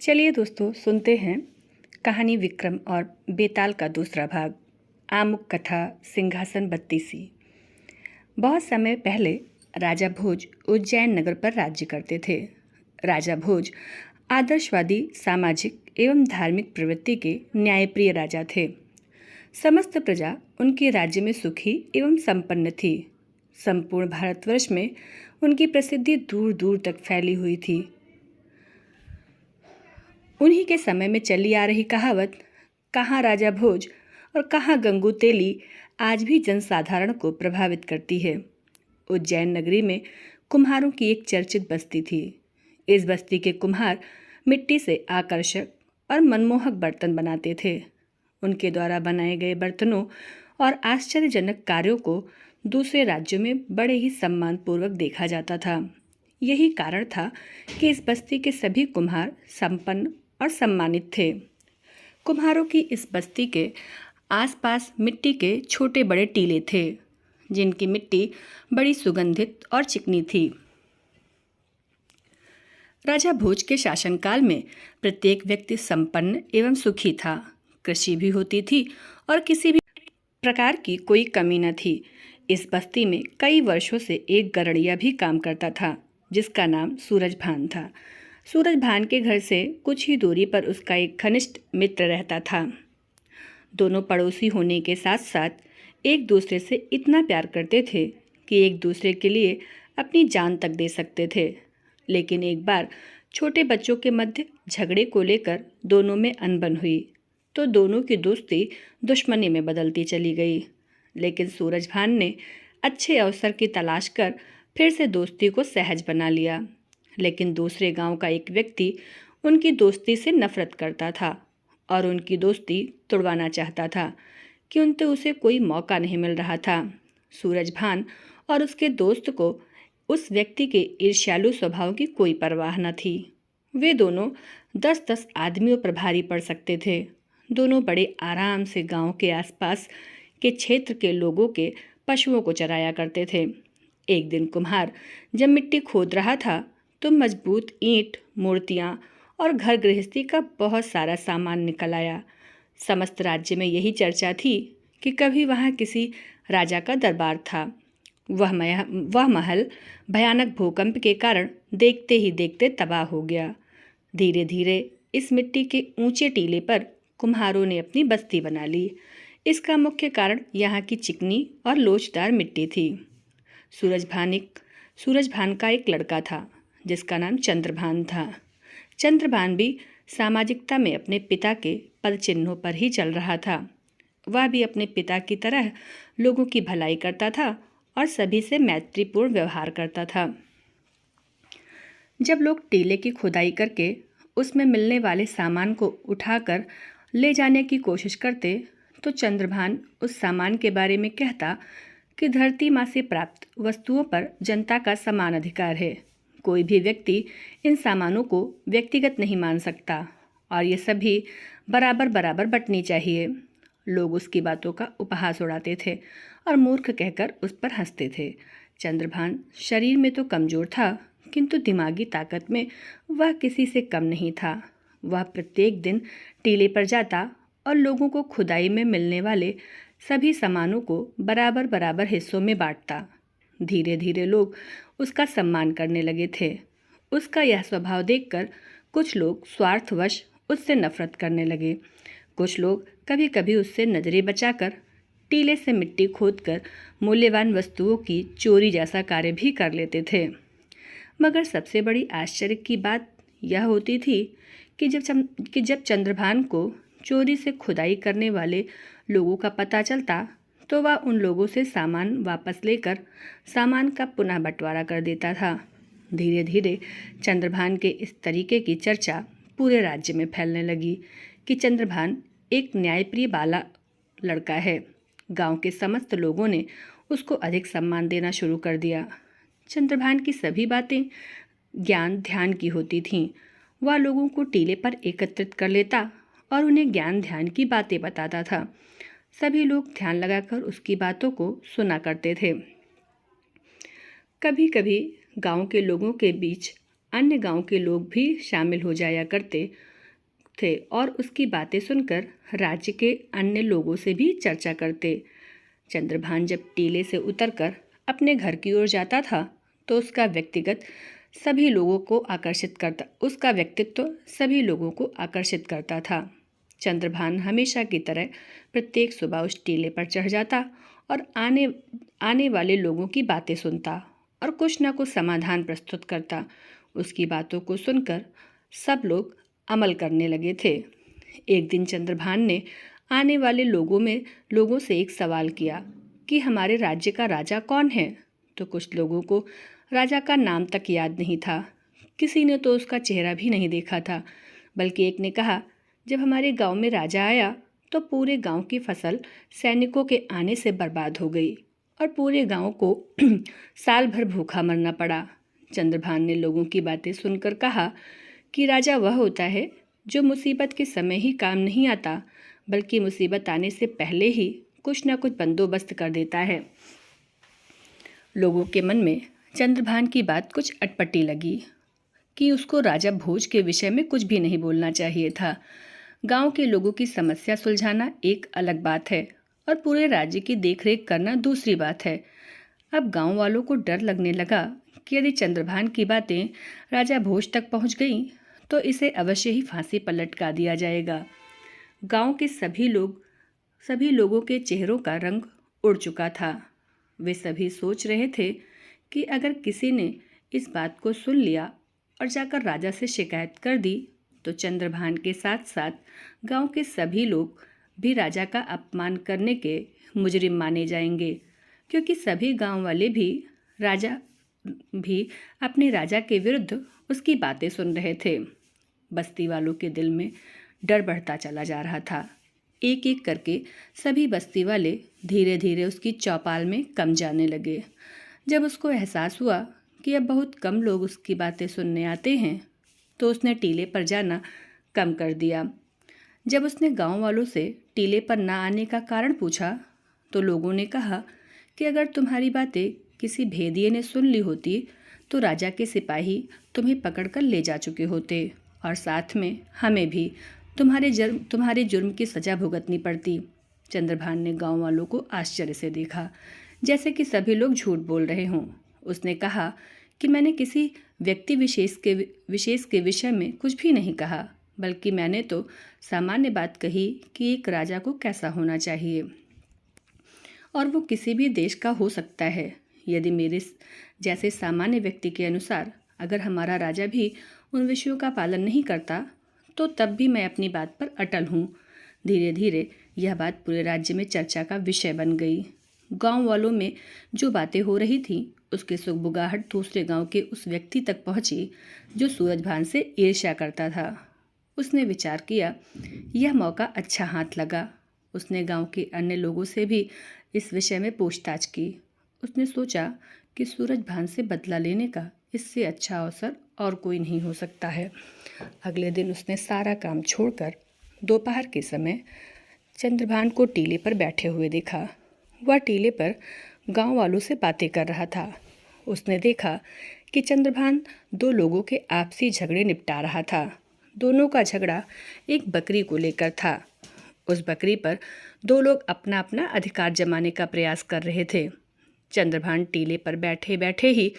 चलिए दोस्तों सुनते हैं कहानी विक्रम और बेताल का दूसरा भाग। आमुक कथा सिंहासन बत्तीसी। बहुत समय पहले राजा भोज उज्जैन नगर पर राज्य करते थे। राजा भोज आदर्शवादी, सामाजिक एवं धार्मिक प्रवृत्ति के न्यायप्रिय राजा थे। समस्त प्रजा उनके राज्य में सुखी एवं संपन्न थी। संपूर्ण भारतवर्ष में उनकी प्रसिद्धि दूर दूर तक फैली हुई थी। उन्हीं के समय में चली आ रही कहावत कहाँ राजा भोज और कहाँ गंगू तेली आज भी जनसाधारण को प्रभावित करती है। उज्जैन नगरी में कुम्हारों की एक चर्चित बस्ती थी। इस बस्ती के कुम्हार मिट्टी से आकर्षक और मनमोहक बर्तन बनाते थे। उनके द्वारा बनाए गए बर्तनों और आश्चर्यजनक कार्यों को दूसरे राज्यों में बड़े ही सम्मानपूर्वक देखा जाता था। यही कारण था कि इस बस्ती के सभी कुम्हार संपन्न और सम्मानित थे। कुम्हारों की इस बस्ती के आसपास मिट्टी के छोटे बड़े टीले थे, जिनकी मिट्टी बड़ी सुगंधित और चिकनी थी। राजा भोज के शासनकाल में प्रत्येक व्यक्ति संपन्न एवं सुखी था। कृषि भी होती थी और किसी भी प्रकार की कोई कमी न थी। इस बस्ती में कई वर्षों से एक गरड़िया भी काम करता था, जिसका नाम सूरजभान था। सूरजभान के घर से कुछ ही दूरी पर उसका एक घनिष्ठ मित्र रहता था। दोनों पड़ोसी होने के साथ साथ एक दूसरे से इतना प्यार करते थे कि एक दूसरे के लिए अपनी जान तक दे सकते थे। लेकिन एक बार छोटे बच्चों के मध्य झगड़े को लेकर दोनों में अनबन हुई, तो दोनों की दोस्ती दुश्मनी में बदलती चली गई। लेकिन सूरजभान ने अच्छे अवसर की तलाश कर फिर से दोस्ती को सहज बना लिया। लेकिन दूसरे गांव का एक व्यक्ति उनकी दोस्ती से नफरत करता था और उनकी दोस्ती तोड़वाना चाहता था, क्योंकि उसे कोई मौका नहीं मिल रहा था। सूरजभान और उसके दोस्त को उस व्यक्ति के ईर्ष्यालु स्वभाव की कोई परवाह न थी। वे दोनों 10-10 आदमियों पर भारी पड़ सकते थे। दोनों बड़े आराम से गांव के आसपास के क्षेत्र के लोगों के पशुओं को चराया करते थे। एक दिन कुम्हार जब मिट्टी खोद रहा था तो मजबूत ईंट, मूर्तियाँ और घर गृहस्थी का बहुत सारा सामान निकल आया। समस्त राज्य में यही चर्चा थी कि कभी वहाँ किसी राजा का दरबार था। वह महल भयानक भूकंप के कारण देखते ही देखते तबाह हो गया। धीरे धीरे इस मिट्टी के ऊंचे टीले पर कुम्हारों ने अपनी बस्ती बना ली। इसका मुख्य कारण यहाँ की चिकनी और लोचदार मिट्टी थी। सूरजभान का एक लड़का था, जिसका नाम चंद्रभान था। चंद्रभान भी सामाजिकता में अपने पिता के पद चिन्हों पर ही चल रहा था। वह भी अपने पिता की तरह लोगों की भलाई करता था और सभी से मैत्रीपूर्ण व्यवहार करता था। जब लोग टीले की खुदाई करके उसमें मिलने वाले सामान को उठाकर ले जाने की कोशिश करते, तो चंद्रभान उस सामान के बारे में कहता कि धरती माँ से प्राप्त वस्तुओं पर जनता का समान अधिकार है। कोई भी व्यक्ति इन सामानों को व्यक्तिगत नहीं मान सकता और ये सभी बराबर बराबर बंटनी चाहिए। लोग उसकी बातों का उपहास उड़ाते थे और मूर्ख कहकर उस पर हंसते थे। चंद्रभान शरीर में तो कमज़ोर था, किंतु दिमागी ताकत में वह किसी से कम नहीं था। वह प्रत्येक दिन टीले पर जाता और लोगों को खुदाई में मिलने वाले सभी सामानों को बराबर बराबर हिस्सों में बांटता। धीरे धीरे लोग उसका सम्मान करने लगे थे। उसका यह स्वभाव देखकर कुछ लोग स्वार्थवश उससे नफरत करने लगे। कुछ लोग कभी कभी उससे नजरें बचाकर टीले से मिट्टी खोदकर मूल्यवान वस्तुओं की चोरी जैसा कार्य भी कर लेते थे। मगर सबसे बड़ी आश्चर्य की बात यह होती थी कि जब चंद्रभान को चोरी से खुदाई करने वाले लोगों का पता चलता, तो वह उन लोगों से सामान वापस लेकर सामान का पुनः बंटवारा कर देता था। धीरे धीरे चंद्रभान के इस तरीके की चर्चा पूरे राज्य में फैलने लगी कि चंद्रभान एक न्यायप्रिय बाला लड़का है। गांव के समस्त लोगों ने उसको अधिक सम्मान देना शुरू कर दिया। चंद्रभान की सभी बातें ज्ञान ध्यान की होती थीं। वह लोगों को टीले पर एकत्रित कर लेता और उन्हें ज्ञान ध्यान की बातें बताता था। सभी लोग ध्यान लगाकर उसकी बातों को सुना करते थे। कभी कभी गांव के लोगों के बीच अन्य गांव के लोग भी शामिल हो जाया करते थे और उसकी बातें सुनकर राज्य के अन्य लोगों से भी चर्चा करते। चंद्रभान जब टीले से उतरकर अपने घर की ओर जाता था तो उसका व्यक्तित्व सभी लोगों को आकर्षित करता था। चंद्रभान हमेशा की तरह प्रत्येक सुबह उस टीले पर चढ़ जाता और आने वाले लोगों की बातें सुनता और कुछ न कुछ समाधान प्रस्तुत करता। उसकी बातों को सुनकर सब लोग अमल करने लगे थे। एक दिन चंद्रभान ने आने वाले लोगों से एक सवाल किया कि हमारे राज्य का राजा कौन है। तो कुछ लोगों को राजा का नाम तक याद नहीं था, किसी ने तो उसका चेहरा भी नहीं देखा था। बल्कि एक ने कहा, जब हमारे गांव में राजा आया तो पूरे गांव की फसल सैनिकों के आने से बर्बाद हो गई और पूरे गांव को साल भर भूखा मरना पड़ा। चंद्रभान ने लोगों की बातें सुनकर कहा कि राजा वह होता है जो मुसीबत के समय ही काम नहीं आता, बल्कि मुसीबत आने से पहले ही कुछ न कुछ बंदोबस्त कर देता है। लोगों के मन में चंद्रभान की बात कुछ अटपटी लगी कि उसको राजा भोज के विषय में कुछ भी नहीं बोलना चाहिए था। गांव के लोगों की समस्या सुलझाना एक अलग बात है और पूरे राज्य की देखरेख करना दूसरी बात है। अब गांव वालों को डर लगने लगा कि यदि चंद्रभान की बातें राजा भोज तक पहुंच गईं तो इसे अवश्य ही फांसी पर लटका दिया जाएगा। गांव के सभी लोगों के चेहरों का रंग उड़ चुका था। वे सभी सोच रहे थे कि अगर किसी ने इस बात को सुन लिया और जाकर राजा से शिकायत कर दी तो चंद्रभान के साथ साथ गांव के सभी लोग भी राजा का अपमान करने के मुजरिम माने जाएंगे, क्योंकि सभी गांव वाले भी अपने राजा के विरुद्ध उसकी बातें सुन रहे थे। बस्ती वालों के दिल में डर बढ़ता चला जा रहा था। एक एक करके सभी बस्ती वाले धीरे धीरे उसकी चौपाल में कम जाने लगे। जब उसको एहसास हुआ कि अब बहुत कम लोग उसकी बातें सुनने आते हैं तो उसने टीले पर जाना कम कर दिया। जब उसने गांव वालों से टीले पर ना आने का कारण पूछा तो लोगों ने कहा कि अगर तुम्हारी बातें किसी भेदिए ने सुन ली होती तो राजा के सिपाही तुम्हें पकड़कर ले जा चुके होते और साथ में हमें भी तुम्हारे जुर्म की सज़ा भुगतनी पड़ती। चंद्रभान ने गांव वालों को आश्चर्य से देखा, जैसे कि सभी लोग झूठ बोल रहे हों। उसने कहा कि मैंने किसी व्यक्ति विशेष के विषय में कुछ भी नहीं कहा, बल्कि मैंने तो सामान्य बात कही कि एक राजा को कैसा होना चाहिए और वो किसी भी देश का हो सकता है। यदि मेरे जैसे सामान्य व्यक्ति के अनुसार अगर हमारा राजा भी उन विषयों का पालन नहीं करता तो तब भी मैं अपनी बात पर अटल हूँ। धीरे धीरे यह बात पूरे राज्य में चर्चा का विषय बन गई। गांव वालों में जो बातें हो रही थीं उसकी सुगबुगाहट दूसरे गांव के उस व्यक्ति तक पहुंची जो सूरजभान से ईर्ष्या करता था। उसने विचार किया, यह मौका अच्छा हाथ लगा। उसने गांव के अन्य लोगों से भी इस विषय में पूछताछ की। उसने सोचा कि सूरजभान से बदला लेने का इससे अच्छा अवसर और कोई नहीं हो सकता है। अगले दिन उसने सारा काम छोड़कर दोपहर के समय चंद्रभान को टीले पर बैठे हुए देखा। वह टीले पर गांव वालों से बातें कर रहा था। उसने देखा कि चंद्रभान दो लोगों के आपसी झगड़े निपटा रहा था। दोनों का झगड़ा एक बकरी को लेकर था। उस बकरी पर दो लोग अपना अपना अधिकार जमाने का प्रयास कर रहे थे। चंद्रभान टीले पर बैठे बैठे ही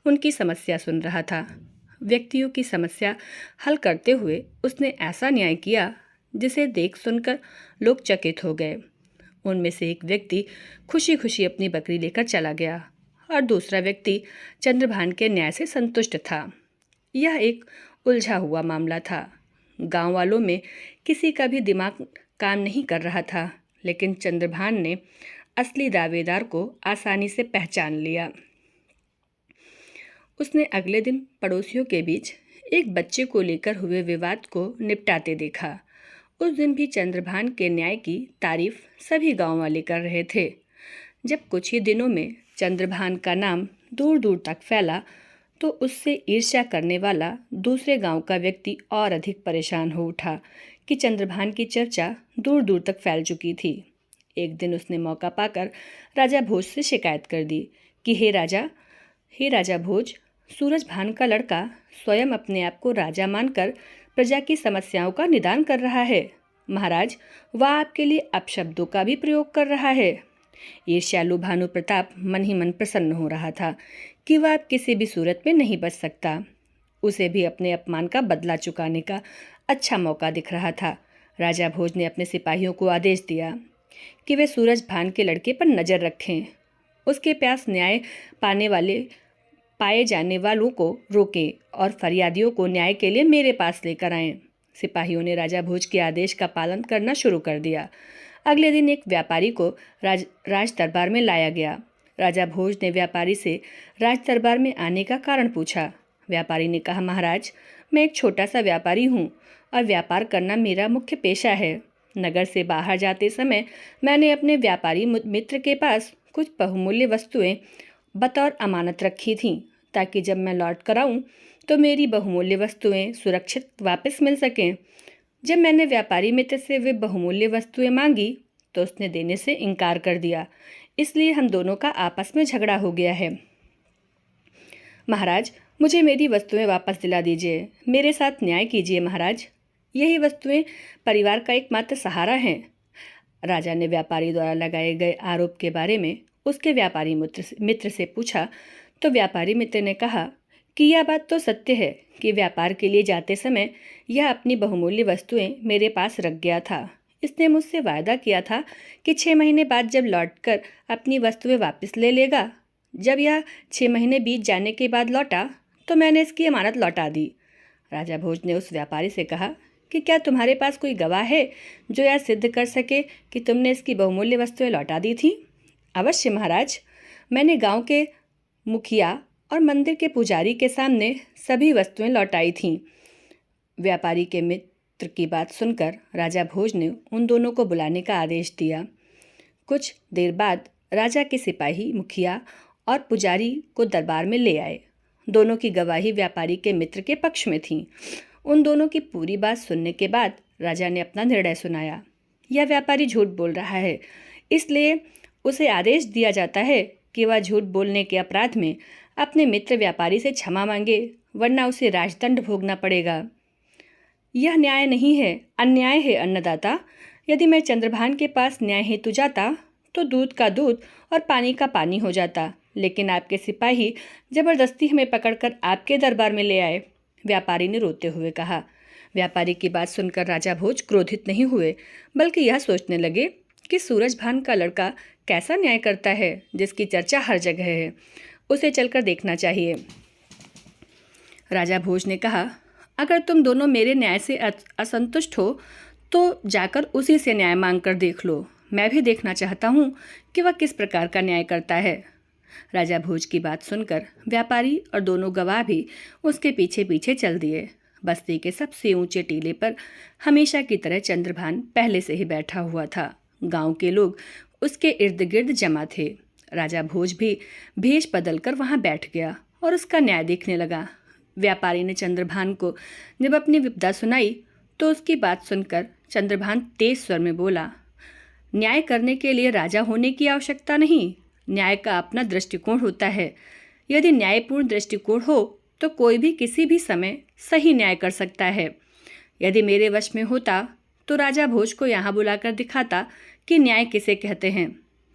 उनकी समस्या सुन रहा था। व्यक्तियों की समस्या हल करते हुए उसने ऐसा न्याय किया जिसे देख सुनकर लोग चकित हो गए। उनमें से एक व्यक्ति खुशी खुशी अपनी बकरी लेकर चला गया और दूसरा व्यक्ति चंद्रभान के न्याय से संतुष्ट था। यह एक उलझा हुआ मामला था। गांव वालों में किसी का भी दिमाग काम नहीं कर रहा था, लेकिन चंद्रभान ने असली दावेदार को आसानी से पहचान लिया। उसने अगले दिन पड़ोसियों के बीच एक बच्चे को लेकर हुए विवाद को निपटाते देखा। उस दिन भी चंद्रभान के न्याय की तारीफ सभी गांव वाले कर रहे थे। जब कुछ ही दिनों में चंद्रभान का नाम दूर दूर तक फैला तो उससे ईर्ष्या करने वाला दूसरे गांव का व्यक्ति और अधिक परेशान हो उठा कि चंद्रभान की चर्चा दूर दूर तक फैल चुकी थी। एक दिन उसने मौका पाकर राजा भोज से शिकायत कर दी कि हे राजा भोज, सूरजभान का लड़का स्वयं अपने आप को राजा मानकर प्रजा की समस्याओं का निदान कर रहा है। महाराज, वह आपके लिए अपशब्दों का भी प्रयोग कर रहा है। ईर्ष्यालु भानु प्रताप मन ही मन प्रसन्न हो रहा था कि वह अब किसी भी सूरत में नहीं बच सकता। उसे भी अपने अपमान का बदला चुकाने का अच्छा मौका दिख रहा था। राजा भोज ने अपने सिपाहियों को आदेश दिया कि वे सूरजभान के लड़के पर नज़र रखें, उसके पास न्याय पाए जाने वालों को रोकें और फरियादियों को न्याय के लिए मेरे पास लेकर आएं। सिपाहियों ने राजा भोज के आदेश का पालन करना शुरू कर दिया। अगले दिन एक व्यापारी को राज दरबार में लाया गया। राजा भोज ने व्यापारी से राज दरबार में आने का कारण पूछा। व्यापारी ने कहा, महाराज, मैं एक छोटा सा व्यापारी हूँ और व्यापार करना मेरा मुख्य पेशा है। नगर से बाहर जाते समय मैंने अपने व्यापारी मित्र के पास कुछ बहुमूल्य वस्तुएं बतौर अमानत रखी थीं, ताकि जब मैं लौट कर आऊँ तो मेरी बहुमूल्य वस्तुएं सुरक्षित वापस मिल सकें। जब मैंने व्यापारी मित्र से वे बहुमूल्य वस्तुएं मांगी तो उसने देने से इनकार कर दिया, इसलिए हम दोनों का आपस में झगड़ा हो गया है। महाराज, मुझे मेरी वस्तुएं वापस दिला दीजिए, मेरे साथ न्याय कीजिए महाराज। यही वस्तुएं परिवार का एकमात्र सहारा हैं। राजा ने व्यापारी द्वारा लगाए गए आरोप के बारे में उसके व्यापारी मित्र से पूछा तो व्यापारी मित्र ने कहा कि यह बात तो सत्य है कि व्यापार के लिए जाते समय यह अपनी बहुमूल्य वस्तुएं मेरे पास रख गया था। इसने मुझसे वायदा किया था कि 6 महीने बाद जब लौटकर अपनी वस्तुएं वापस ले लेगा। जब यह 6 महीने बीत जाने के बाद लौटा तो मैंने इसकी अमानत लौटा दी। राजा भोज ने उस व्यापारी से कहा कि क्या तुम्हारे पास कोई गवाह है जो यह सिद्ध कर सके कि तुमने इसकी बहुमूल्य वस्तुएं लौटा दी थीं? अवश्य महाराज, मैंने गांव के मुखिया और मंदिर के पुजारी के सामने सभी वस्तुएं लौटाई थीं। व्यापारी के मित्र की बात सुनकर राजा भोज ने उन दोनों को बुलाने का आदेश दिया। कुछ देर बाद राजा के सिपाही मुखिया और पुजारी को दरबार में ले आए। दोनों की गवाही व्यापारी के मित्र के पक्ष में थी। उन दोनों की पूरी बात सुनने के बाद राजा ने अपना निर्णय सुनाया। यह व्यापारी झूठ बोल रहा है, इसलिए उसे आदेश दिया जाता है कि वह झूठ बोलने के अपराध में अपने मित्र व्यापारी से क्षमा मांगे, वरना उसे राजदंड भोगना पड़ेगा। यह न्याय नहीं है, अन्याय है अन्नदाता। यदि मैं चंद्रभान के पास न्याय हेतु जाता तो दूध का दूध और पानी का पानी हो जाता, लेकिन आपके सिपाही जबरदस्ती हमें पकड़कर आपके दरबार में ले आए, व्यापारी ने रोते हुए कहा। व्यापारी की बात सुनकर राजा भोज क्रोधित नहीं हुए, बल्कि यह सोचने लगे कि सूरजभान का लड़का कैसा न्याय करता है, जिसकी चर्चा हर जगह है। उसे चलकर देखना चाहिए। राजा भोज ने कहा, अगर तुम दोनों मेरे न्याय से असंतुष्ट हो तो जाकर उसी से न्याय मांग कर देख लो। मैं भी देखना चाहता हूँ कि वह किस प्रकार का न्याय करता है। राजा भोज की बात सुनकर व्यापारी और दोनों गवाह भी उसके पीछे पीछे चल दिए। बस्ती के सबसे ऊंचे टीले पर हमेशा की तरह चंद्रभान पहले से ही बैठा हुआ था। गांव के लोग उसके इर्द गिर्द जमा थे। राजा भोज भी भेष बदलकर वहां बैठ गया और उसका न्याय देखने लगा। व्यापारी ने चंद्रभान को जब अपनी विपदा सुनाई तो उसकी बात सुनकर चंद्रभान तेज स्वर में बोला, न्याय करने के लिए राजा होने की आवश्यकता नहीं, न्याय का अपना दृष्टिकोण होता है। यदि न्यायपूर्ण दृष्टिकोण हो तो कोई भी किसी भी समय सही न्याय कर सकता है। यदि मेरे वश में होता तो राजा भोज को यहाँ बुलाकर दिखाता कि न्याय किसे कहते हैं।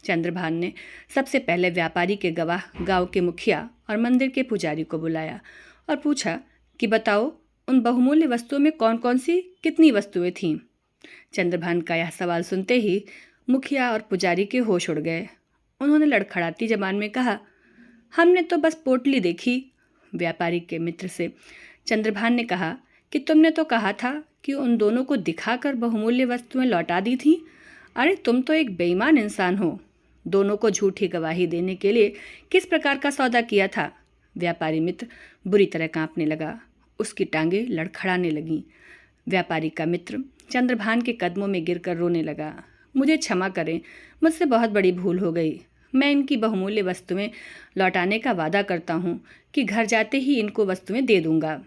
चंद्रभान ने सबसे पहले व्यापारी के गवाह, गांव के मुखिया और मंदिर के पुजारी को बुलाया और पूछा कि बताओ, उन बहुमूल्य वस्तुओं में कौन कौन सी कितनी वस्तुएं थीं। चंद्रभान का यह सवाल सुनते ही मुखिया और पुजारी के होश उड़ गए। उन्होंने लड़खड़ाती जबान में कहा, हमने तो बस पोटली देखी। व्यापारी के मित्र से चंद्रभान ने कहा कि तुमने तो कहा था कि उन दोनों को दिखाकर बहुमूल्य वस्तुएं लौटा दी थी। अरे तुम तो एक बेईमान इंसान हो। दोनों को झूठी गवाही देने के लिए किस प्रकार का सौदा किया था। व्यापारी मित्र बुरी तरह कांपने लगा, उसकी टांगें लड़खड़ाने लगीं। व्यापारी का मित्र चंद्रभान के कदमों में गिरकर रोने लगा, मुझे क्षमा करें, मुझसे बहुत बड़ी भूल हो गई। मैं इनकी बहुमूल्य वस्तुएं लौटाने का वादा करता हूँ कि घर जाते ही इनको वस्तुएं दे दूंगा।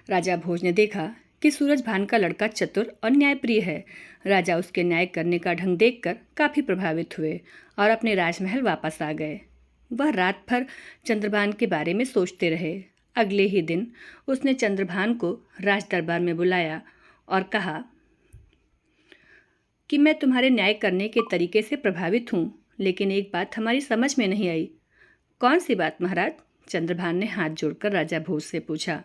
राजा भोज ने देखा कि सूरजभान का लड़का चतुर और न्यायप्रिय है। राजा उसके न्याय करने का ढंग देखकर काफ़ी प्रभावित हुए और अपने राजमहल वापस आ गए। वह रात भर चंद्रभान के बारे में सोचते रहे। अगले ही दिन उसने चंद्रभान को राज दरबार में बुलाया और कहा कि मैं तुम्हारे न्याय करने के तरीके से प्रभावित हूँ, लेकिन एक बात हमारी समझ में नहीं आई। कौन सी बात महाराज? चंद्रभान ने हाथ जोड़कर राजा भोज से पूछा।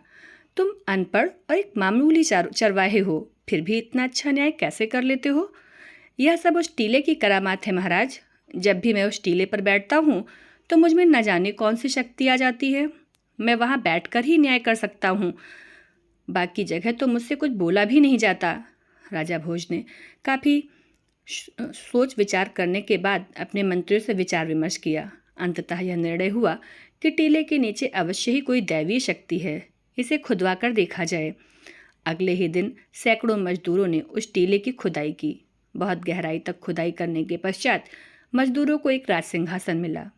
तुम अनपढ़ और एक मामूली चरवाहे हो, फिर भी इतना अच्छा न्याय कैसे कर लेते हो? यह सब उस टीले की करामात है महाराज। जब भी मैं उस टीले पर बैठता हूँ तो मुझ में न जाने कौन सी शक्ति आ जाती है। मैं वहाँ बैठकर ही न्याय कर सकता हूँ, बाकी जगह तो मुझसे कुछ बोला भी नहीं जाता। राजा भोज ने काफ़ी सोच विचार करने के बाद अपने मंत्रियों से विचार विमर्श किया। अंततः यह निर्णय हुआ कि टीले के नीचे अवश्य ही कोई दैवीय शक्ति है, इसे खुदवा कर देखा जाए। अगले ही दिन सैकड़ों मजदूरों ने उस टीले की खुदाई की। बहुत गहराई तक खुदाई करने के पश्चात मजदूरों को एक राज सिंहासन मिला।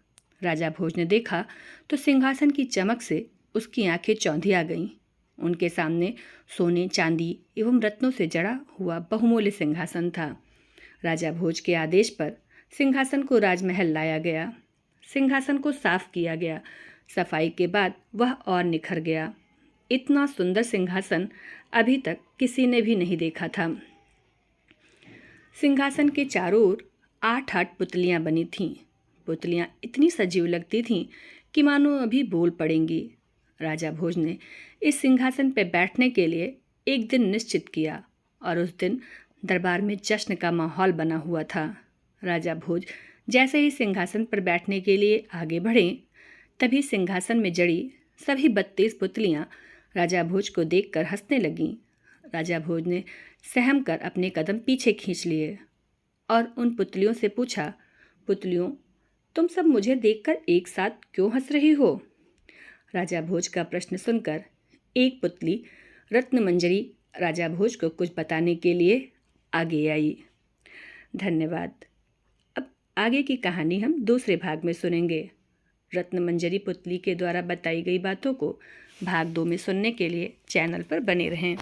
राजा भोज ने देखा तो सिंहासन की चमक से उसकी आंखें चौंधी आ गईं। उनके सामने सोने, चांदी एवं रत्नों से जड़ा हुआ बहुमूल्य सिंहासन था। राजा भोज के आदेश पर सिंहासन को राजमहल लाया गया। सिंहासन को साफ किया गया। सफाई के बाद वह और निखर गया। इतना सुंदर सिंहासन अभी तक किसी ने भी नहीं देखा था। सिंहासन के चारों ओर 8-8 पुतलियां बनी थीं। पुतलियां इतनी सजीव लगती थीं कि मानो अभी बोल पड़ेंगी। राजा भोज ने इस सिंहासन पर बैठने के लिए एक दिन निश्चित किया और उस दिन दरबार में जश्न का माहौल बना हुआ था। राजा भोज जैसे ही सिंहासन पर बैठने के लिए आगे बढ़े, तभी सिंहासन में जड़ी सभी 32 पुतलियां राजा भोज को देखकर हंसने लगीं। राजा भोज ने सहम कर अपने कदम पीछे खींच लिए और उन पुतलियों से पूछा, पुतलियों, तुम सब मुझे देखकर एक साथ क्यों हंस रही हो? राजा भोज का प्रश्न सुनकर एक पुतली रत्नमंजरी राजा भोज को कुछ बताने के लिए आगे आई। धन्यवाद। अब आगे की कहानी हम दूसरे भाग में सुनेंगे। रत्नमंजरी पुतली के द्वारा बताई गई बातों को भाग 2 में सुनने के लिए चैनल पर बने रहें।